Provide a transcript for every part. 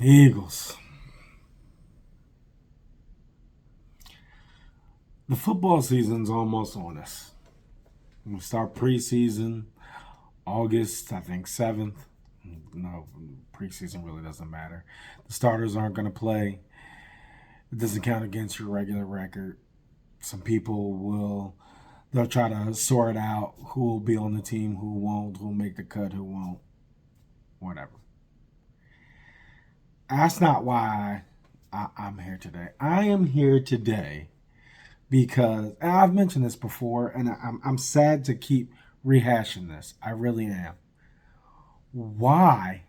Eagles. The football season's almost on us. We start preseason August, I think 7th. No, preseason really doesn't matter. The starters aren't going to play. It doesn't count against your regular record. Some people they'll try to sort out who will be on the team, who won't, who'll make the cut, who won't, whatever. That's not why I'm here today. I am here today because and I've mentioned this before, and I'm sad to keep rehashing this. I really am. Why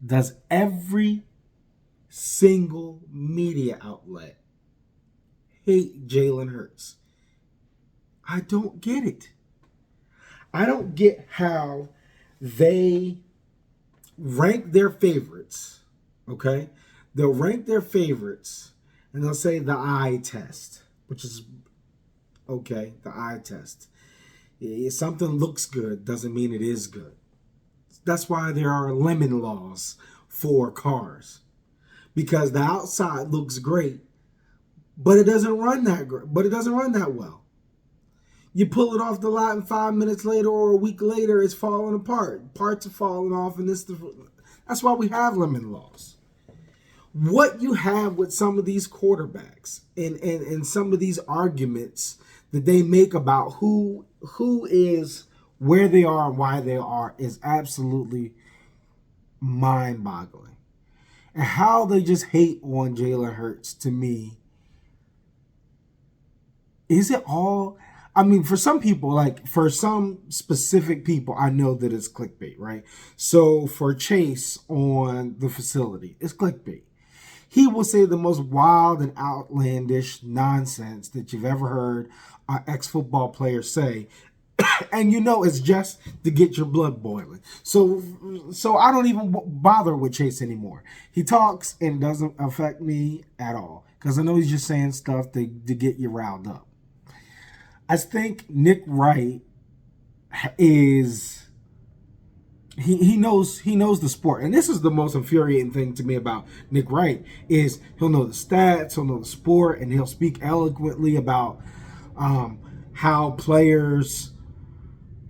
does every single media outlet hate Jalen Hurts? I don't get it. I don't get how they rank their favorites. Okay? They'll rank their favorites and they'll say the eye test, which is okay, the eye test. If something looks good doesn't mean it is good. That's why there are lemon laws for cars. Because the outside looks great, but it doesn't run that great, but it doesn't run that well. You pull it off the lot and 5 minutes later or a week later, it's falling apart. Parts are falling off, and that's why we have lemon laws. What you have with some of these quarterbacks and some of these arguments that they make about who is where they are and why they are is absolutely mind-boggling. And how they just hate on Jalen Hurts, to me, is it all? I mean, for some people, like for some specific people, I know that it's clickbait, right? So for Chase on the facility, it's clickbait. He will say the most wild and outlandish nonsense that you've ever heard an ex-football player say. And you know it's just to get your blood boiling. So I don't even bother with Chase anymore. He talks and it doesn't affect me at all. Because I know he's just saying stuff to get you riled up. I think Nick Wright is he knows the sport, and this is the most infuriating thing to me about Nick Wright is he'll know the stats, he'll know the sport, and he'll speak eloquently about how players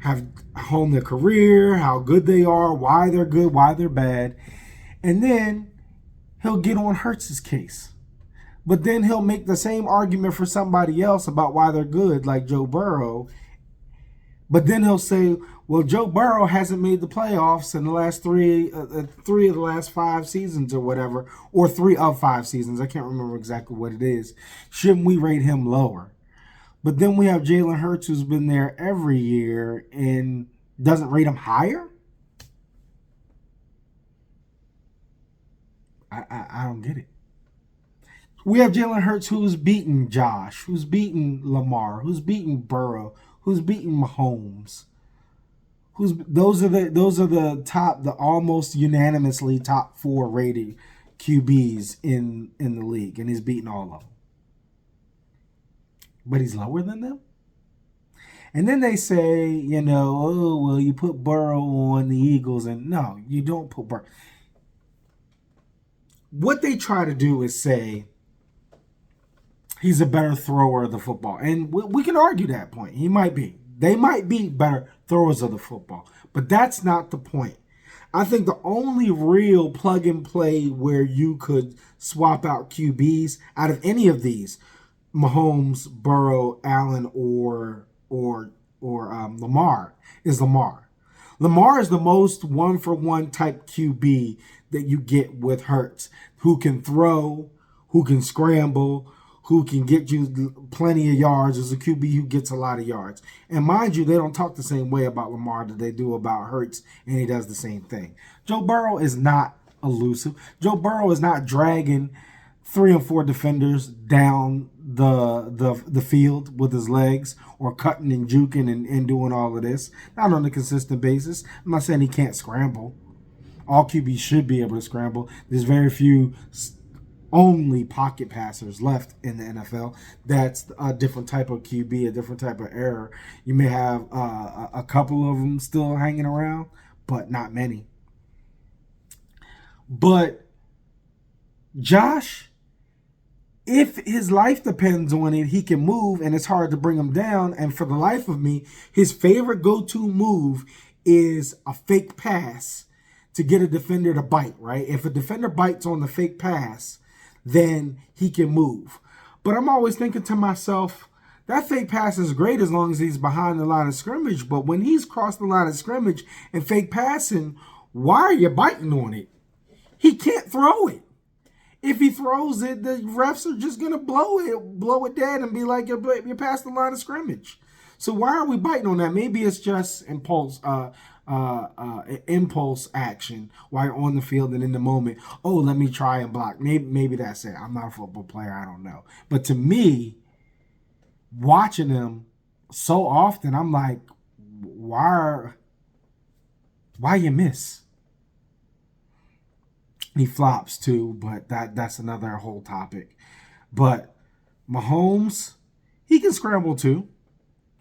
have honed their career, how good they are, why they're good, why they're bad, and then he'll get on Hurts's case. But then he'll make the same argument for somebody else about why they're good, like Joe Burrow. But then he'll say, well, Joe Burrow hasn't made the playoffs in the last three of the last 5 seasons or whatever, or 3 of 5 seasons. I can't remember exactly what it is. Shouldn't we rate him lower? But then we have Jalen Hurts, who's been there every year and doesn't rate him higher? I don't get it. We have Jalen Hurts, who's beaten Josh, who's beaten Lamar, who's beaten Burrow, who's beaten Mahomes. Those are the top, the almost unanimously top 4 rated QBs in the league, and he's beaten all of them. But he's lower than them. And then they say, oh well, you put Burrow on the Eagles, and no, you don't put Burrow. What they try to do is say he's a better thrower of the football. And we can argue that point. He might be. They might be better throwers of the football. But that's not the point. I think the only real plug and play where you could swap out QBs out of any of these, Mahomes, Burrow, Allen, or Lamar, is Lamar. Lamar is the most one-for-one type QB that you get with Hurts, who can throw, who can scramble, who can get you plenty of yards, as a QB who gets a lot of yards. And mind you, they don't talk the same way about Lamar that they do about Hurts, and he does the same thing. Joe Burrow is not elusive. Joe Burrow is not dragging 3 and 4 defenders down the field with his legs, or cutting and juking and doing all of this. Not on a consistent basis. I'm not saying he can't scramble. All QBs should be able to scramble. There's very few only pocket passers left in the NFL. That's a different type of QB, a different type of error. You may have a couple of them still hanging around, but not many. But Josh, if his life depends on it, he can move and it's hard to bring him down. And for the life of me, his favorite go-to move is a fake pass to get a defender to bite, right? If a defender bites on the fake pass, then he can move. But I'm always thinking to myself, that fake pass is great as long as he's behind the line of scrimmage. But when he's crossed the line of scrimmage and fake passing, why are you biting on it? He can't throw it. If he throws it, the refs are just gonna blow it dead, and be like, you're past the line of scrimmage. So why are we biting on that? Maybe it's just impulse action while you're on the field and in the moment. Oh, let me try and block. Maybe that's it. I'm not a football player. I don't know. But to me, watching him so often, I'm like, why you miss? He flops too, but that's another whole topic. But Mahomes, he can scramble too.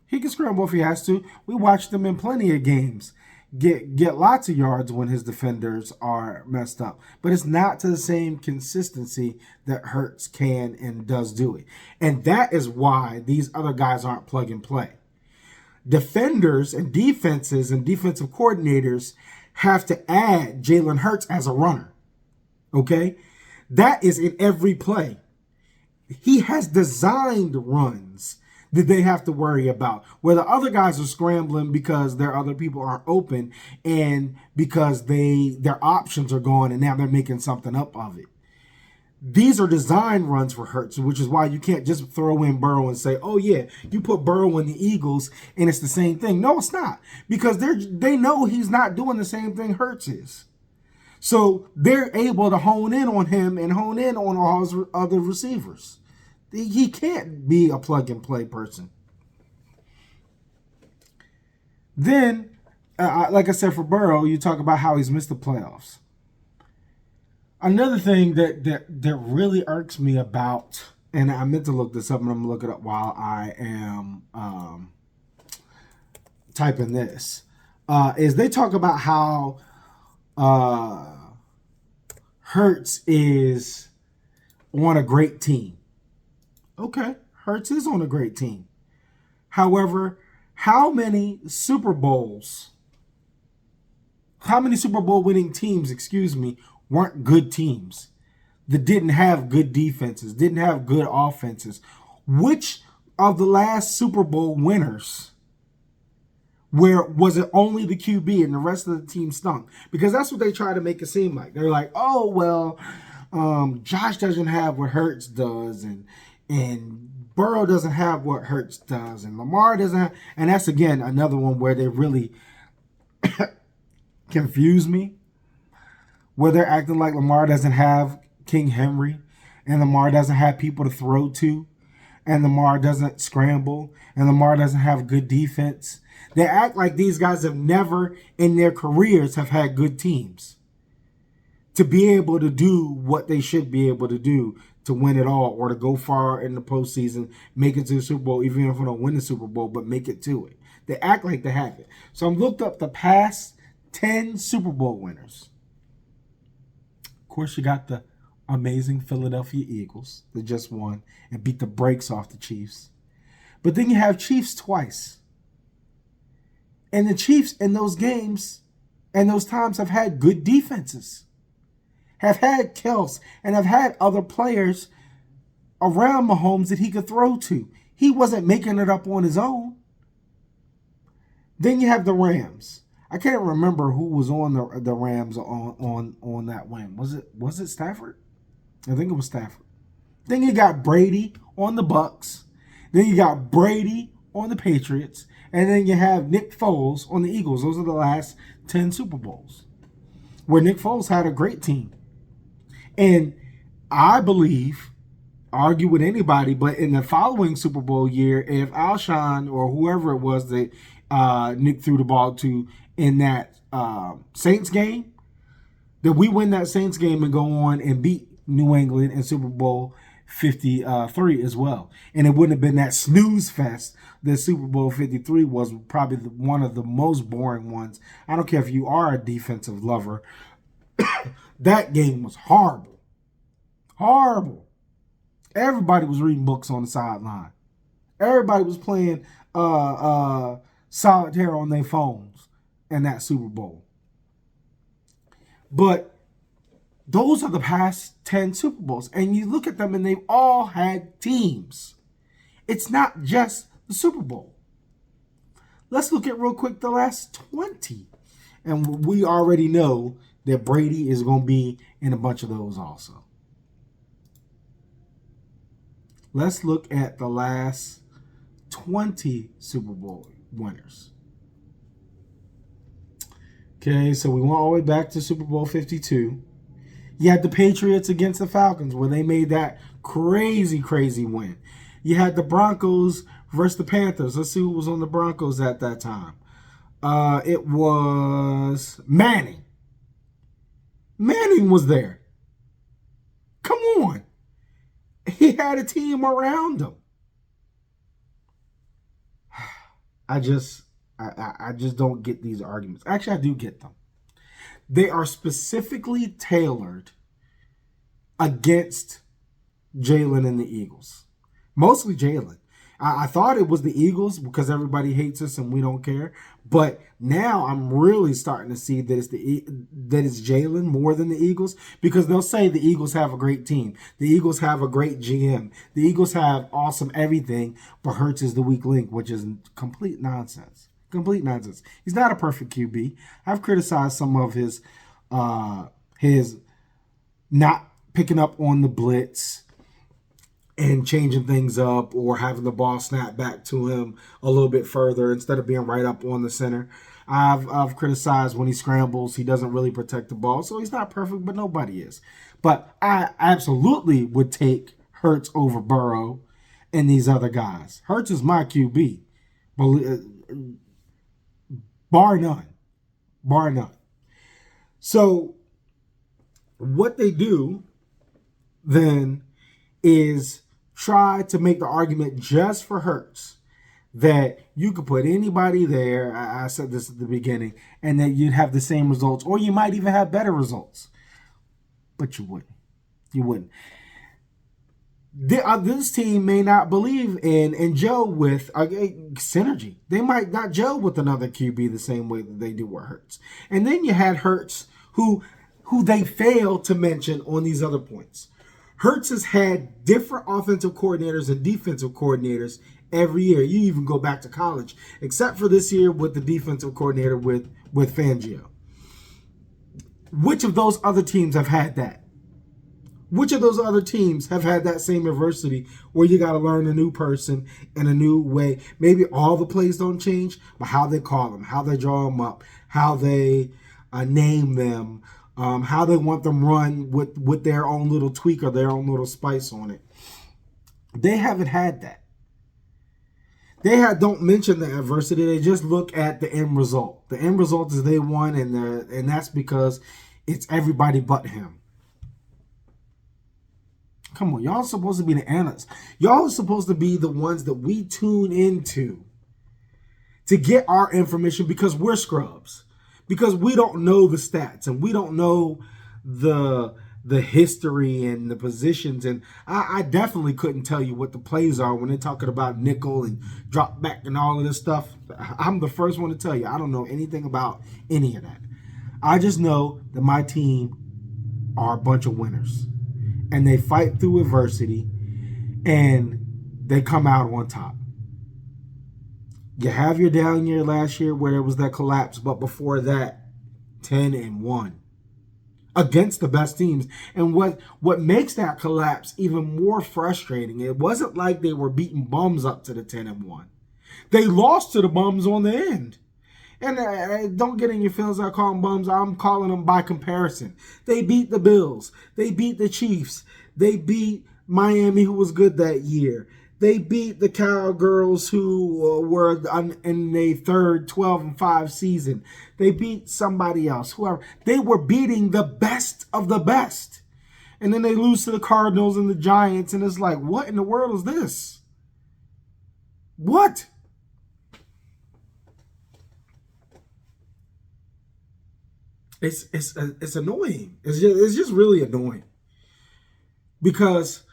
He can scramble if he has to. We watched him in plenty of games get lots of yards when his defenders are messed up. But it's not to the same consistency that Hurts can and does do it. And that is why these other guys aren't plug and play. Defenders and defenses and defensive coordinators have to add Jalen Hurts as a runner. Okay? That is in every play. He has designed runs that they have to worry about, where the other guys are scrambling because their other people aren't open and because their options are gone and now they're making something up of it. These are design runs for Hurts, which is why you can't just throw in Burrow and say, oh yeah, you put Burrow in the Eagles and it's the same thing. No, it's not, because they know he's not doing the same thing Hurts is. So they're able to hone in on him and hone in on all his other receivers. He can't be a plug-and-play person. Then, like I said, for Burrow, you talk about how he's missed the playoffs. Another thing that really irks me about, and I meant to look this up, and I'm going to look it up while I am typing this, is they talk about how Hurts is on a great team. Okay, Hurts is on a great team. However, how many Super Bowl winning teams, weren't good teams that didn't have good defenses, didn't have good offenses? Which of the last Super Bowl winners, where was it only the QB and the rest of the team stunk? Because that's what they try to make it seem like. They're like, oh, well, Josh doesn't have what Hurts does, and Burrow doesn't have what Hurts does, and Lamar doesn't have, and that's, again, another one where they really confuse me, where they're acting like Lamar doesn't have King Henry, and Lamar doesn't have people to throw to, and Lamar doesn't scramble, and Lamar doesn't have good defense. They act like these guys have never in their careers have had good teams to be able to do what they should be able to do to win it all, or to go far in the postseason, make it to the Super Bowl, even if we don't win the Super Bowl, but make it to it. They act like they have it. So I've looked up the past 10 Super Bowl winners. Of course, you got the amazing Philadelphia Eagles that just won and beat the brakes off the Chiefs. But then you have Chiefs twice. And the Chiefs in those games and those times have had good defenses, have had Kels, and have had other players around Mahomes that he could throw to. He wasn't making it up on his own. Then you have the Rams. I can't remember who was on the Rams on that win. Was it Stafford? I think it was Stafford. Then you got Brady on the Bucks. Then you got Brady on the Patriots. And then you have Nick Foles on the Eagles. Those are the last 10 Super Bowls, where Nick Foles had a great team. And I believe, argue with anybody, but in the following Super Bowl year, if Alshon or whoever it was that Nick threw the ball to in that Saints game, that we win that Saints game and go on and beat New England in Super Bowl 53 as well. And it wouldn't have been that snooze fest that Super Bowl 53 was, probably one of the most boring ones. I don't care if you are a defensive lover, That game was horrible. Horrible. Everybody was reading books on the sideline. Everybody was playing solitaire on their phones in that Super Bowl. But those are the past 10 Super Bowls. And you look at them and they've all had teams. It's not just the Super Bowl. Let's look at real quick the last 20. And we already know that Brady is going to be in a bunch of those also. Let's look at the last 20 Super Bowl winners. Okay, so we went all the way back to Super Bowl 52. You had the Patriots against the Falcons where they made that crazy win. You had the Broncos versus the Panthers. Let's see who was on the Broncos at that time. It was Manning. Manning was there. Come on. He had a team around him. I just don't get these arguments. Actually, I do get them. They are specifically tailored against Jalen and the Eagles. Mostly Jalen. I thought it was the Eagles because everybody hates us and we don't care. But now I'm really starting to see that it's Jalen more than the Eagles, because they'll say the Eagles have a great team. The Eagles have a great GM. The Eagles have awesome everything, but Hurts is the weak link, which is complete nonsense. Complete nonsense. He's not a perfect QB. I've criticized some of his not picking up on the blitz and changing things up, or having the ball snap back to him a little bit further instead of being right up on the center. I've criticized when he scrambles, he doesn't really protect the ball. So he's not perfect, but nobody is. But I absolutely would take Hurts over Burrow and these other guys. Hurts is my QB. Bar none. Bar none. So what they do then is try to make the argument just for Hurts that you could put anybody there, I said this at the beginning, and that you'd have the same results, or you might even have better results. But you wouldn't. You wouldn't. This team may not believe in and gel with synergy. They might not gel with another QB the same way that they do with Hurts. And then you had Hurts, who they failed to mention on these other points. Hurts has had different offensive coordinators and defensive coordinators every year. You even go back to college, except for this year with the defensive coordinator with Fangio. Which of those other teams have had that? Which of those other teams have had that same adversity where you got to learn a new person in a new way? Maybe all the plays don't change, but how they call them, how they draw them up, how they name them, how they want them run with their own little tweak or their own little spice on it. They haven't had that. They don't mention the adversity. They just look at the end result. The end result is they won, and that's because it's everybody but him. Come on, y'all are supposed to be the analysts. Y'all are supposed to be the ones that we tune into to get our information, because we're scrubs. Because we don't know the stats and we don't know the history and the positions. And I definitely couldn't tell you what the plays are when they're talking about nickel and drop back and all of this stuff. I'm the first one to tell you, I don't know anything about any of that. I just know that my team are a bunch of winners. And they fight through adversity, and they come out on top. You have your down year last year where there was that collapse, but before that, 10-1 against the best teams. And what makes that collapse even more frustrating, it wasn't like they were beating bums up to the 10-1. They lost to the bums on the end. And don't get in your feelings, I call them bums. I'm calling them by comparison. They beat the Bills. They beat the Chiefs. They beat Miami, who was good that year. They beat the Cowgirls, who were in their third 12-5 season. They beat somebody else, whoever. They were beating the best of the best. And then they lose to the Cardinals and the Giants, and it's like, what in the world is this? What? It's annoying. It's just really annoying because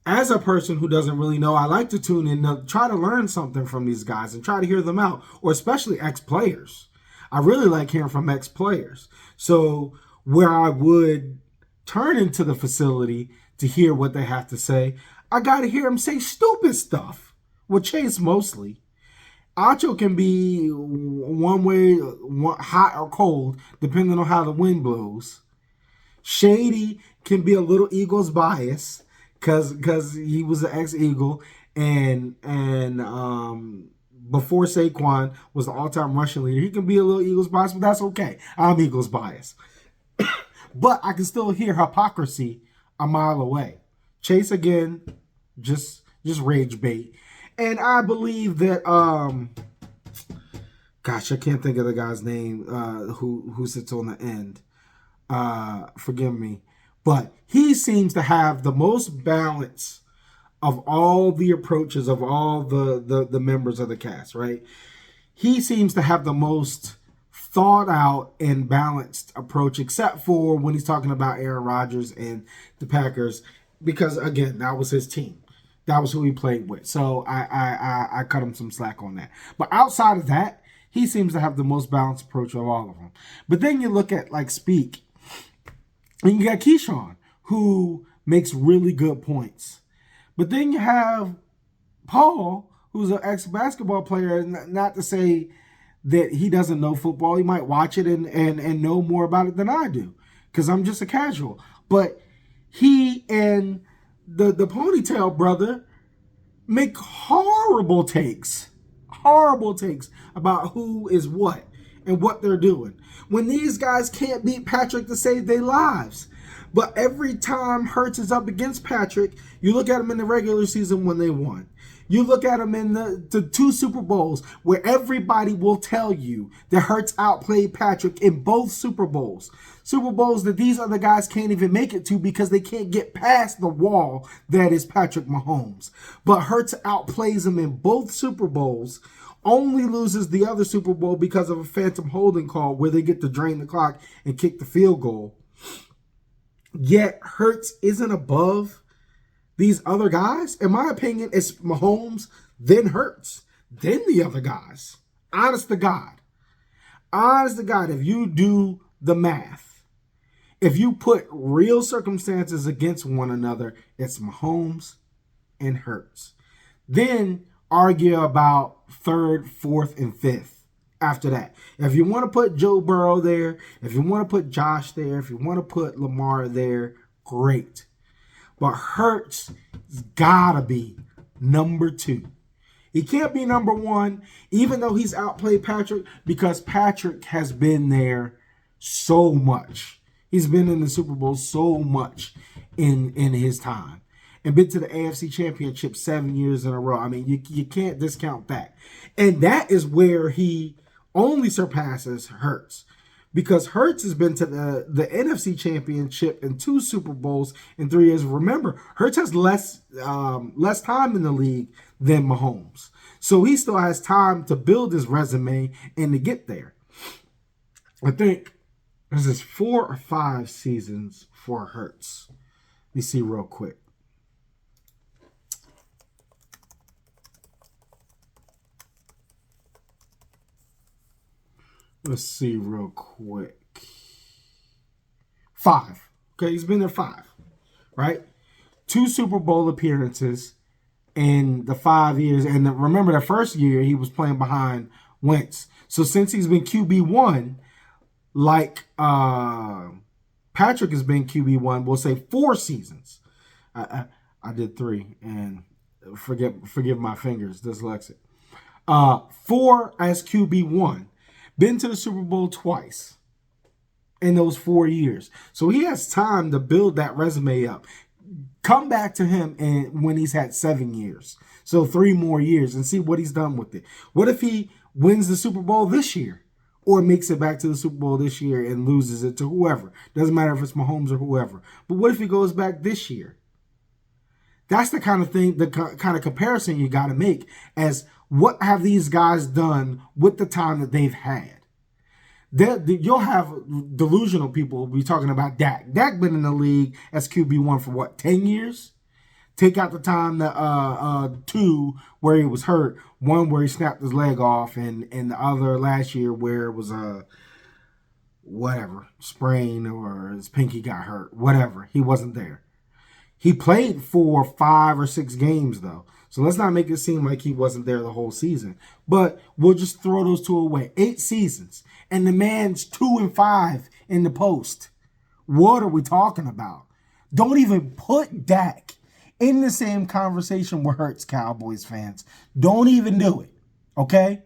as a person who doesn't really know, I like to tune in to try to learn something from these guys and try to hear them out, or especially ex-players. I really like hearing from ex-players. So where I would turn into the facility to hear what they have to say, I got to hear them say stupid stuff. Well, Chase mostly. Acho can be one way, hot or cold, depending on how the wind blows. Shady can be a little Eagles bias because he was an ex-Eagle and before Saquon was the all-time rushing leader. He can be a little Eagles bias, but that's okay. I'm Eagles bias. But I can still hear hypocrisy a mile away. Chase again, just rage bait. And I believe that gosh, I can't think of the guy's name who sits on the end. Forgive me. But he seems to have the most balance of all the approaches of all the members of the cast, right? He seems to have the most thought out and balanced approach, except for when he's talking about Aaron Rodgers and the Packers, because again, that was his team. That was who he played with. So I cut him some slack on that. But outside of that, he seems to have the most balanced approach of all of them. But then you look at like Speak, and you got Keyshawn, who makes really good points. But then you have Paul, who's an ex-basketball player, not to say that he doesn't know football. He might watch it and know more about it than I do, because I'm just a casual. But he and the ponytail brother make horrible takes about who is what and what they're doing, when these guys can't beat Patrick to save their lives. But every time Hurts is up against Patrick, you look at him in the regular season when they won. You look at him in the two Super Bowls where everybody will tell you that Hurts outplayed Patrick in both Super Bowls. Super Bowls that these other guys can't even make it to because they can't get past the wall that is Patrick Mahomes. But Hurts outplays him in both Super Bowls, only loses the other Super Bowl because of a phantom holding call where they get to drain the clock and kick the field goal. Yet Hurts isn't above these other guys. In my opinion, it's Mahomes, then Hurts, then the other guys. Honest to God, if you do the math, if you put real circumstances against one another, it's Mahomes and Hurts. Then argue about third, fourth, and fifth after that. If you want to put Joe Burrow there, if you want to put Josh there, if you want to put Lamar there, great. But Hurts has got to be number 2. He can't be number 1, even though he's outplayed Patrick, because Patrick has been there so much. He's been in the Super Bowl so much in his time. And been to the AFC Championship 7 years in a row. I mean, you can't discount that. And that is where he only surpasses Hurts. Because Hurts has been to the NFC Championship in 2 Super Bowls in 3 years. Remember, Hurts has less time in the league than Mahomes. So he still has time to build his resume and to get there. I think this is 4 or 5 seasons for Hurts. Let me see real quick. Let's see real quick. 5. Okay, he's been there 5, right? 2 Super Bowl appearances in the 5 years. And remember, the first year he was playing behind Wentz. So since he's been QB1, like Patrick has been QB1, we'll say 4 seasons. I did 3, and forgive my fingers, dyslexic. 4 as QB1. Been to the Super Bowl twice in those 4 years. So he has time to build that resume up. Come back to him when he's had 7 years. So 3 more years and see what he's done with it. What if he wins the Super Bowl this year? Or makes it back to the Super Bowl this year and loses it to whoever. Doesn't matter if it's Mahomes or whoever. But what if he goes back this year? That's the kind of thing, the kind of comparison you got to make as what have these guys done with the time that they've had. You'll have delusional people be talking about Dak. Dak been in the league as QB1 for what, 10 years? Take out the time that 2 where he was hurt, 1 where he snapped his leg off, and the other last year where it was a whatever sprain or his pinky got hurt, whatever. He wasn't there. He played for 5 or 6 games though, so let's not make it seem like he wasn't there the whole season. But we'll just throw those 2 away. 8 seasons, and the man's 2-5 in the post. What are we talking about? Don't even put Dak in the same conversation with Hurts, Cowboys fans. Don't even do it, okay?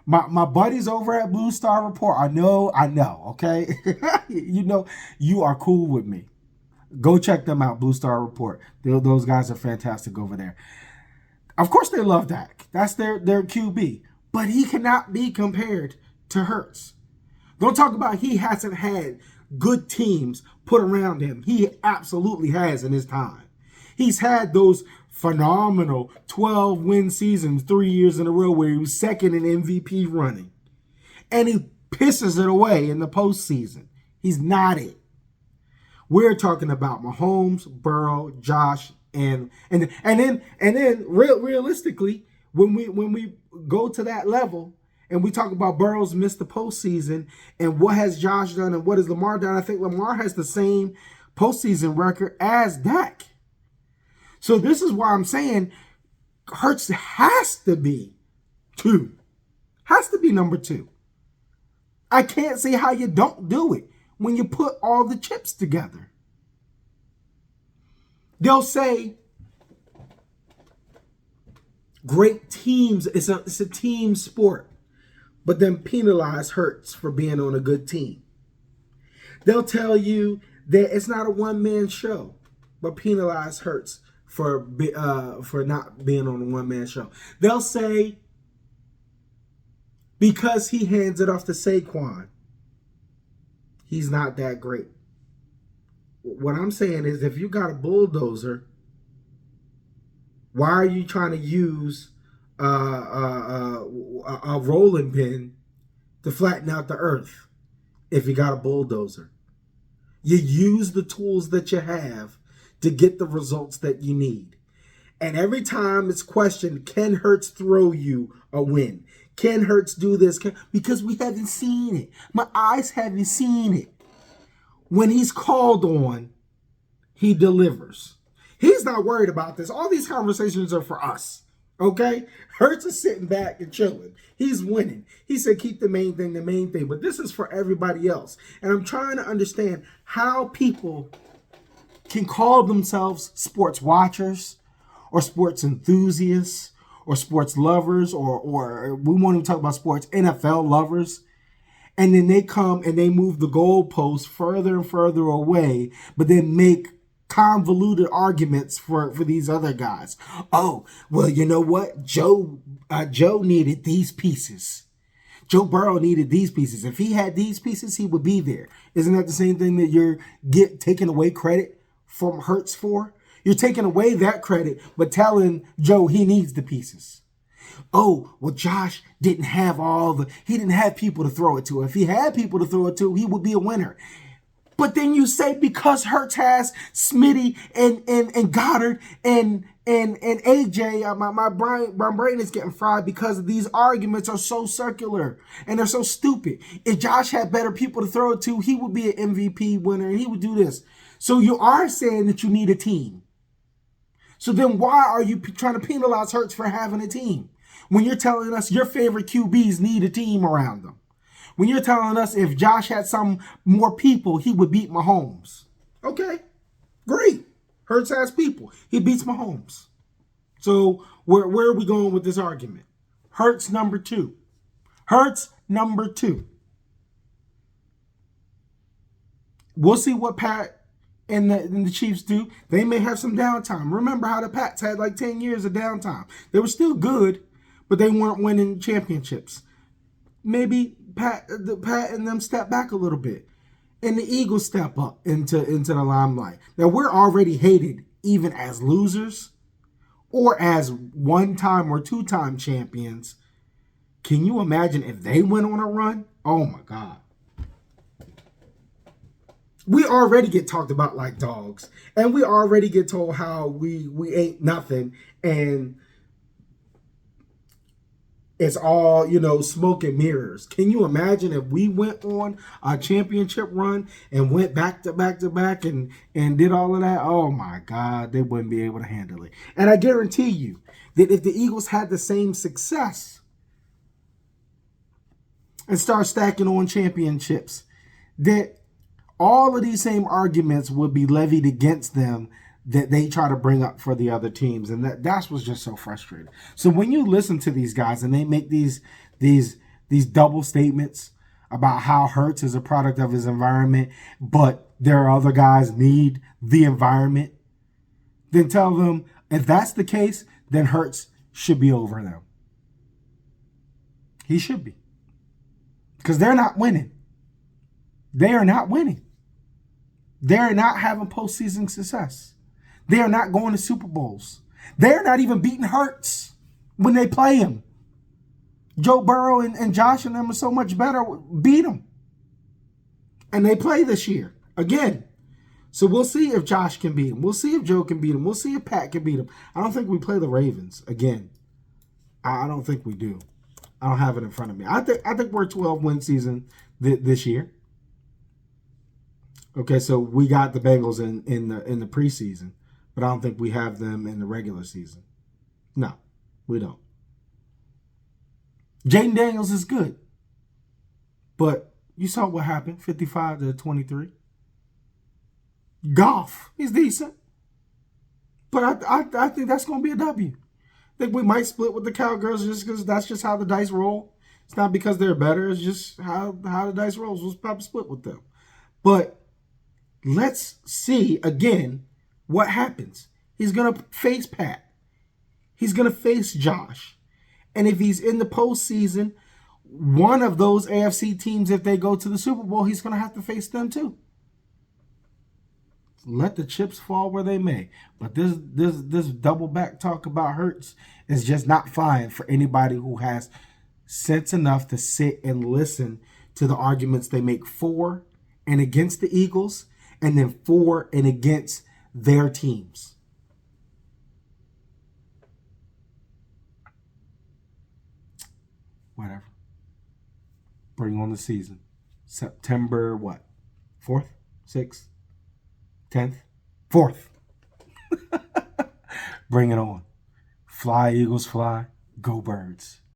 My buddies over at Blue Star Report, I know, okay? You know, you are cool with me. Go check them out, Blue Star Report. Those guys are fantastic over there. Of course they love Dak. That's their QB. But he cannot be compared to Hurts. Don't talk about he hasn't had good teams put around him. He absolutely has in his time. He's had those phenomenal 12-win seasons 3 years in a row where he was second in MVP running. And he pisses it away in the postseason. He's not it. We're talking about Mahomes, Burrow, Josh, and then realistically, when we go to that level and we talk about Burrow's missed the postseason and what has Josh done and what has Lamar done, I think Lamar has the same postseason record as Dak. So this is why I'm saying Hurts has to be 2. Has to be number 2. I can't see how you don't do it when you put all the chips together. They'll say great teams, it's a team sport, but then penalize Hurts for being on a good team. They'll tell you that it's not a one-man show, but penalize Hurts for not being on a one-man show. They'll say because he hands it off to Saquon, he's not that great. What I'm saying is if you got a bulldozer, why are you trying to use a rolling pin to flatten out the earth if you got a bulldozer? You use the tools that you have to get the results that you need. And every time it's questioned, can Hurts throw you a win? Can Hurts do this? Because we haven't seen it. My eyes haven't seen it. When he's called on, he delivers. He's not worried about this. All these conversations are for us, okay? Hurts is sitting back and chilling. He's winning. He said keep the main thing the main thing. But this is for everybody else. And I'm trying to understand how people can call themselves sports watchers or sports enthusiasts or sports lovers or we won't even talk about sports, NFL lovers. And then they come and they move the goalposts further and further away, but then make convoluted arguments for these other guys. Oh, well, you know what? Joe needed these pieces. Joe Burrow needed these pieces. If he had these pieces, he would be there. Isn't that the same thing that you're taking away credit from Hurts for? You're taking away that credit, but telling Joe he needs the pieces. Oh, well, Josh didn't have he didn't have people to throw it to. If he had people to throw it to, he would be a winner. But then you say because Hurts has Smitty and Goddard and AJ, my brain is getting fried because these arguments are so circular and they're so stupid. If Josh had better people to throw it to, he would be an MVP winner and he would do this. So you are saying that you need a team. So then why are you trying to penalize Hurts for having a team? When you're telling us your favorite QBs need a team around them. When you're telling us if Josh had some more people, he would beat Mahomes. Okay, great. Hurts has people. He beats Mahomes. So where are we going with this argument? Hurts number 2. Hurts number 2. We'll see what Pat and the Chiefs do. They may have some downtime. Remember how the Pats had like 10 years of downtime. They were still good, but they weren't winning championships. Maybe Pat and them step back a little bit, and the Eagles step up into the limelight. Now we're already hated even as losers or as 1-time or 2-time champions. Can you imagine if they went on a run? Oh my God. We already get talked about like dogs, and we already get told how we ain't nothing, and it's all, smoke and mirrors. Can you imagine if we went on a championship run and went back to back to back and did all of that? Oh my God, they wouldn't be able to handle it. And I guarantee you that if the Eagles had the same success and start stacking on championships, that all of these same arguments would be levied against them that they try to bring up for the other teams, and that's what's just so frustrating. So when you listen to these guys and they make these double statements about how Hurts is a product of his environment, but there are other guys need the environment, then tell them if that's the case, then Hurts should be over them. He should be, because they're not winning. They are not winning. They are not having postseason success. They are not going to Super Bowls. They are not even beating Hurts when they play him. Joe Burrow and Josh and them are so much better. Beat them. And they play this year again. So we'll see if Josh can beat him. We'll see if Joe can beat him. We'll see if Pat can beat him. I don't think we play the Ravens again. I don't think we do. I don't have it in front of me. I think we're a 12-win season this year. Okay, so we got the Bengals in the preseason, but I don't think we have them in the regular season. No, we don't. Jaden Daniels is good, but you saw what happened, 55-23. Goff, he's decent, but I think that's going to be a W. I think we might split with the Cowgirls just because that's just how the dice roll. It's not because they're better. It's just how the dice rolls. We'll probably split with them. But let's see again what happens. He's going to face Pat. He's going to face Josh. And if he's in the postseason, one of those AFC teams, if they go to the Super Bowl, he's going to have to face them too. Let the chips fall where they may. But this double back talk about Hurts is just not flying for anybody who has sense enough to sit and listen to the arguments they make for and against the Eagles, and then for and against their teams. Whatever. Bring on the season. September what? 4th? 6th? 10th? 4th. Bring it on. Fly, Eagles, fly. Go Birds.